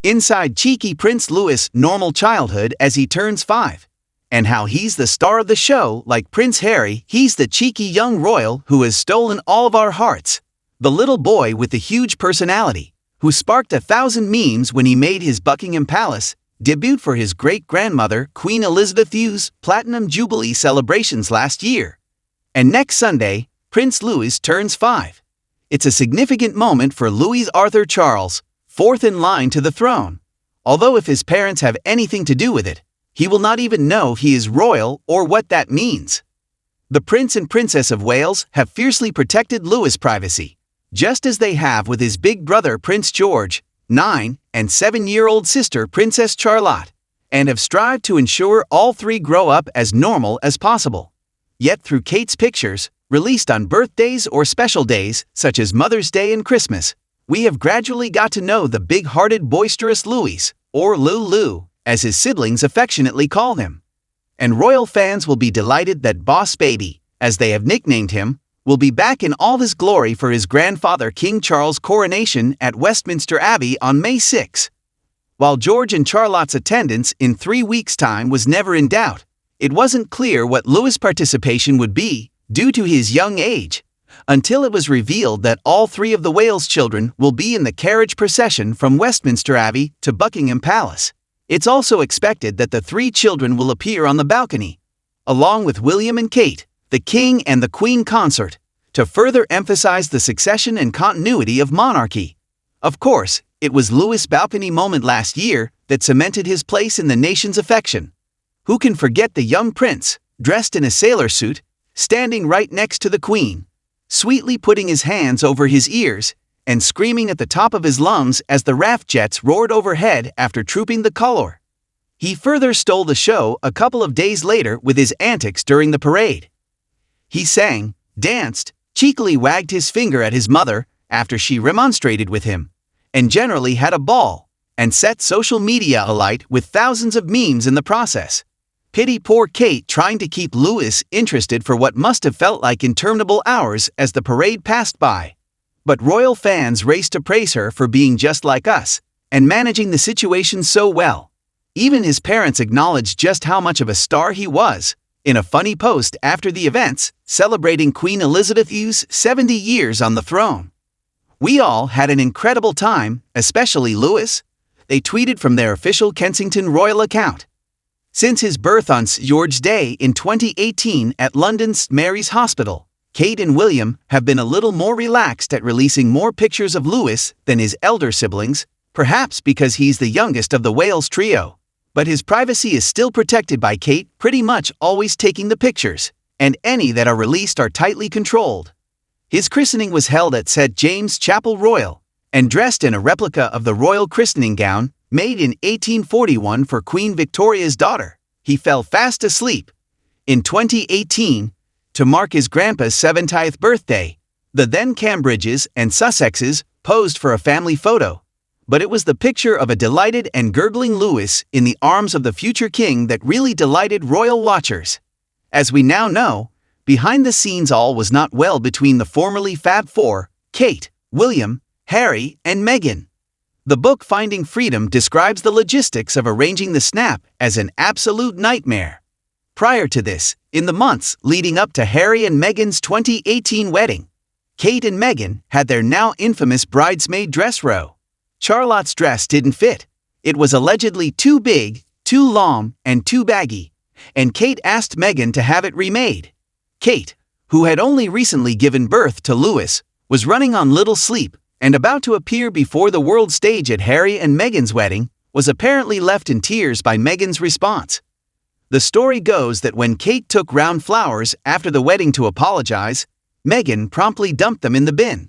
Inside cheeky Prince Louis' normal childhood as he turns 5. And how he's the star of the show, like Prince Harry, he's the cheeky young royal who has stolen all of our hearts. The little boy with the huge personality, who sparked 1,000 memes when he made his Buckingham Palace debut for his great-grandmother Queen Elizabeth II's Platinum Jubilee celebrations last year. And next Sunday, Prince Louis turns 5. It's a significant moment for Louis Arthur Charles, fourth in line to the throne. Although if his parents have anything to do with it, he will not even know he is royal or what that means. The Prince and Princess of Wales have fiercely protected Louis' privacy, just as they have with his big brother Prince George, 9, and 7-year-old sister Princess Charlotte, and have strived to ensure all three grow up as normal as possible. Yet through Kate's pictures, released on birthdays or special days such as Mother's Day and Christmas, we have gradually got to know the big-hearted boisterous Louis, or Lulu, as his siblings affectionately call him. And royal fans will be delighted that Boss Baby, as they have nicknamed him, will be back in all his glory for his grandfather King Charles' coronation at Westminster Abbey on May 6. While George and Charlotte's attendance in 3 weeks' time was never in doubt, it wasn't clear what Louis' participation would be, due to his young age, until it was revealed that all 3 of the Wales children will be in the carriage procession from Westminster Abbey to Buckingham Palace. It's also expected that the 3 children will appear on the balcony, along with William and Kate, the King and the Queen consort, to further emphasize the succession and continuity of monarchy. Of course, it was Louis' balcony moment last year that cemented his place in the nation's affection. Who can forget the young prince, dressed in a sailor suit, standing right next to the Queen, sweetly putting his hands over his ears and screaming at the top of his lungs as the raft jets roared overhead after trooping the color. He further stole the show a couple of days later with his antics during the parade. He sang, danced, cheekily wagged his finger at his mother after she remonstrated with him, and generally had a ball, and set social media alight with thousands of memes in the process. Pity poor Kate trying to keep Louis interested for what must have felt like interminable hours as the parade passed by. But royal fans raced to praise her for being just like us, and managing the situation so well. Even his parents acknowledged just how much of a star he was, in a funny post after the events, celebrating Queen Elizabeth II's 70 years on the throne. "We all had an incredible time, especially Louis," they tweeted from their official Kensington royal account. Since his birth on St. George's Day in 2018 at London's St. Mary's Hospital, Kate and William have been a little more relaxed at releasing more pictures of Louis than his elder siblings, perhaps because he's the youngest of the Wales trio. But his privacy is still protected by Kate pretty much always taking the pictures, and any that are released are tightly controlled. His christening was held at St. James' Chapel Royal, and dressed in a replica of the royal christening gown made in 1841 for Queen Victoria's daughter, he fell fast asleep. In 2018, to mark his grandpa's 70th birthday, the then Cambridges and Sussexes posed for a family photo. But it was the picture of a delighted and gurgling Louis in the arms of the future king that really delighted royal watchers. As we now know, behind the scenes all was not well between the formerly Fab Four, Kate, William, Harry, and Meghan. The book Finding Freedom describes the logistics of arranging the snap as an absolute nightmare. Prior to this, in the months leading up to Harry and Meghan's 2018 wedding, Kate and Meghan had their now infamous bridesmaid dress row. Charlotte's dress didn't fit. It was allegedly too big, too long, and too baggy, and Kate asked Meghan to have it remade. Kate, who had only recently given birth to Louis, was running on little sleep and about to appear before the world stage at Harry and Meghan's wedding, was apparently left in tears by Meghan's response. The story goes that when Kate took round flowers after the wedding to apologize, Meghan promptly dumped them in the bin.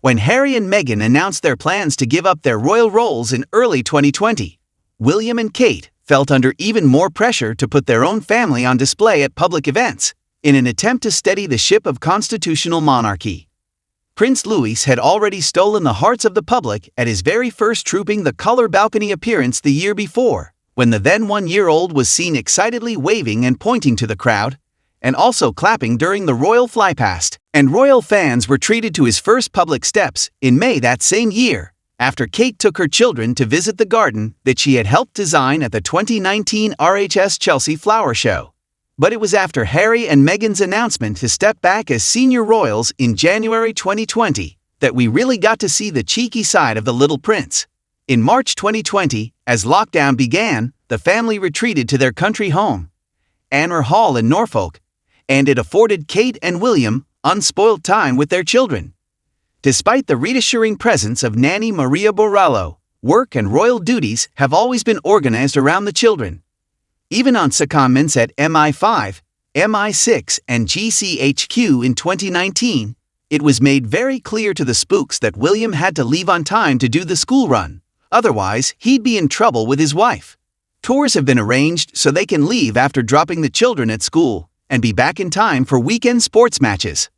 When Harry and Meghan announced their plans to give up their royal roles in early 2020, William and Kate felt under even more pressure to put their own family on display at public events, in an attempt to steady the ship of constitutional monarchy. Prince Louis had already stolen the hearts of the public at his very first trooping the color balcony appearance the year before, when the then 1-year-old was seen excitedly waving and pointing to the crowd, and also clapping during the royal flypast. And royal fans were treated to his first public steps in May that same year, after Kate took her children to visit the garden that she had helped design at the 2019 RHS Chelsea Flower Show. But it was after Harry and Meghan's announcement to step back as senior royals in January 2020 that we really got to see the cheeky side of the little prince. In March 2020, as lockdown began, the family retreated to their country home, Anmer Hall in Norfolk, and it afforded Kate and William unspoiled time with their children. Despite the reassuring presence of nanny Maria Borrello, work and royal duties have always been organized around the children. Even on secondments at MI5, MI6, and GCHQ in 2019, it was made very clear to the spooks that William had to leave on time to do the school run. Otherwise, he'd be in trouble with his wife. Tours have been arranged so they can leave after dropping the children at school and be back in time for weekend sports matches.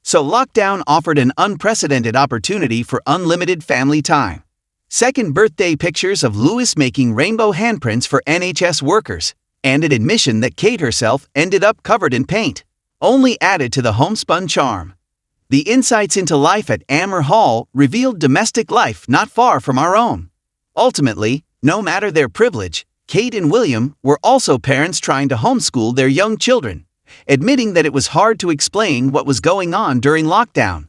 So lockdown offered an unprecedented opportunity for unlimited family time. Second birthday pictures of Louis making rainbow handprints for NHS workers, and an admission that Kate herself ended up covered in paint, only added to the homespun charm. The insights into life at Anmer Hall revealed domestic life not far from our own. Ultimately, no matter their privilege, Kate and William were also parents trying to homeschool their young children, admitting that it was hard to explain what was going on during lockdown.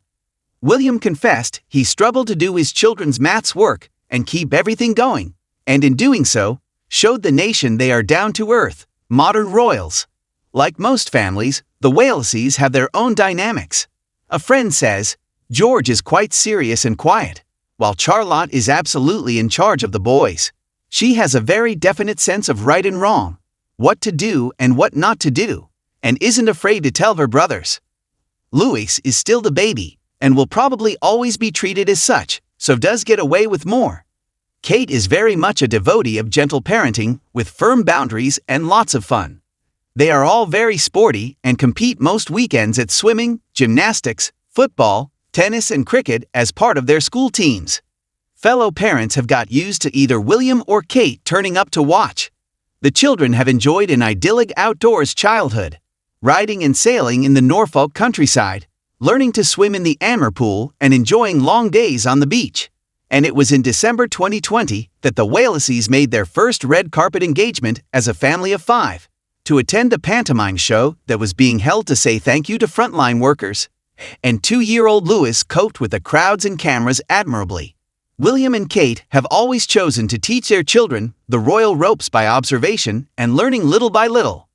William confessed he struggled to do his children's maths work and keep everything going, and in doing so, showed the nation they are down-to-earth, modern royals. Like most families, the Waleses have their own dynamics. A friend says, George is quite serious and quiet, while Charlotte is absolutely in charge of the boys. She has a very definite sense of right and wrong, what to do and what not to do, and isn't afraid to tell her brothers. Louis is still the baby, and will probably always be treated as such, so does get away with more. Kate is very much a devotee of gentle parenting, with firm boundaries and lots of fun. They are all very sporty and compete most weekends at swimming, gymnastics, football, tennis and cricket as part of their school teams. Fellow parents have got used to either William or Kate turning up to watch. The children have enjoyed an idyllic outdoors childhood, riding and sailing in the Norfolk countryside, learning to swim in the Anmer pool and enjoying long days on the beach. And it was in December 2020 that the Waleses made their first red carpet engagement as a family of 5, to attend a pantomime show that was being held to say thank you to frontline workers. And 2-year-old Louis coped with the crowds and cameras admirably. William and Kate have always chosen to teach their children the royal ropes by observation and learning little by little.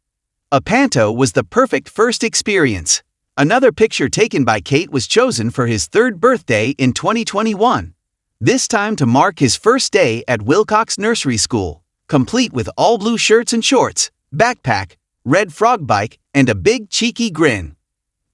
A panto was the perfect first experience. Another picture taken by Kate was chosen for his 3rd birthday in 2021, this time to mark his first day at Wilcox Nursery School, complete with all blue shirts and shorts, backpack, red frog bike, and a big cheeky grin.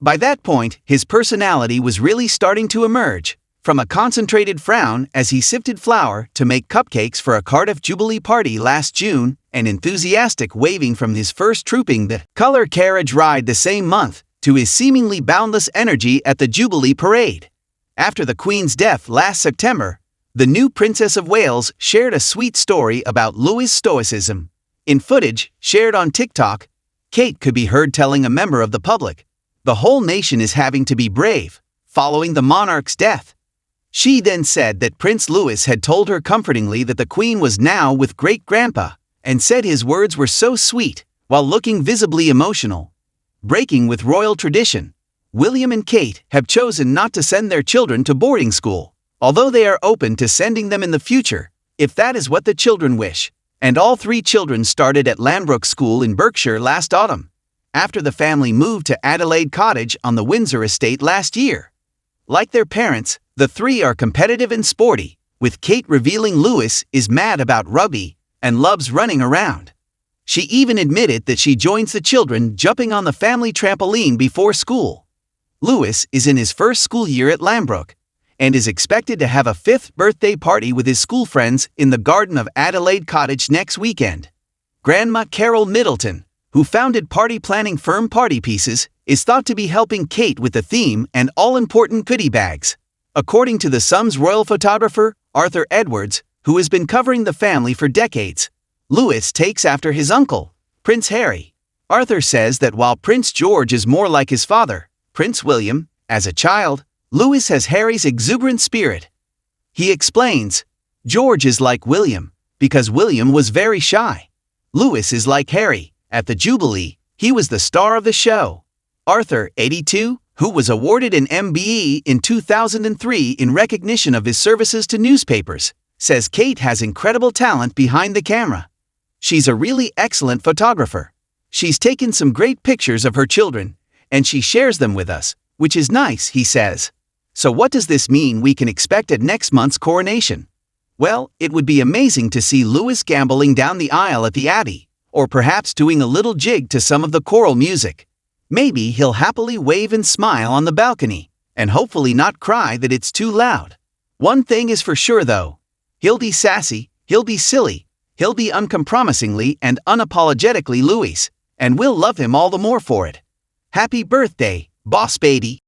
By that point, his personality was really starting to emerge, from a concentrated frown as he sifted flour to make cupcakes for a Cardiff Jubilee party last June, and enthusiastic waving from his first trooping the color carriage ride the same month, to his seemingly boundless energy at the Jubilee parade. After the Queen's death last September, the new Princess of Wales shared a sweet story about Louis' stoicism. In footage shared on TikTok, Kate could be heard telling a member of the public, "The whole nation is having to be brave," following the monarch's death. She then said that Prince Louis had told her comfortingly that the Queen was now with great-grandpa, and said his words were so sweet, while looking visibly emotional. Breaking with royal tradition, William and Kate have chosen not to send their children to boarding school, although they are open to sending them in the future, if that is what the children wish. And all 3 children started at Lambrook School in Berkshire last autumn, after the family moved to Adelaide Cottage on the Windsor estate last year. Like their parents, the 3 are competitive and sporty, with Kate revealing Louis is mad about rugby and loves running around. She even admitted that she joins the children jumping on the family trampoline before school. Louis is in his first school year at Lambrook, and is expected to have a 5th birthday party with his school friends in the garden of Adelaide Cottage next weekend. Grandma Carol Middleton, who founded party planning firm Party Pieces, is thought to be helping Kate with the theme and all-important goodie bags. According to The Sun's royal photographer, Arthur Edwards, who has been covering the family for decades, Louis takes after his uncle, Prince Harry. Arthur says that while Prince George is more like his father, Prince William, as a child, Louis has Harry's exuberant spirit. He explains, George is like William, because William was very shy. Louis is like Harry. At the Jubilee, he was the star of the show. Arthur, 82, who was awarded an MBE in 2003 in recognition of his services to newspapers, says Kate has incredible talent behind the camera. She's a really excellent photographer. She's taken some great pictures of her children, and she shares them with us, which is nice, he says. So what does this mean we can expect at next month's coronation? Well, it would be amazing to see Louis gambling down the aisle at the Abbey, or perhaps doing a little jig to some of the choral music. Maybe he'll happily wave and smile on the balcony, and hopefully not cry that it's too loud. One thing is for sure though. He'll be sassy, he'll be silly, he'll be uncompromisingly and unapologetically Louis, and we'll love him all the more for it. Happy birthday, Boss Baby!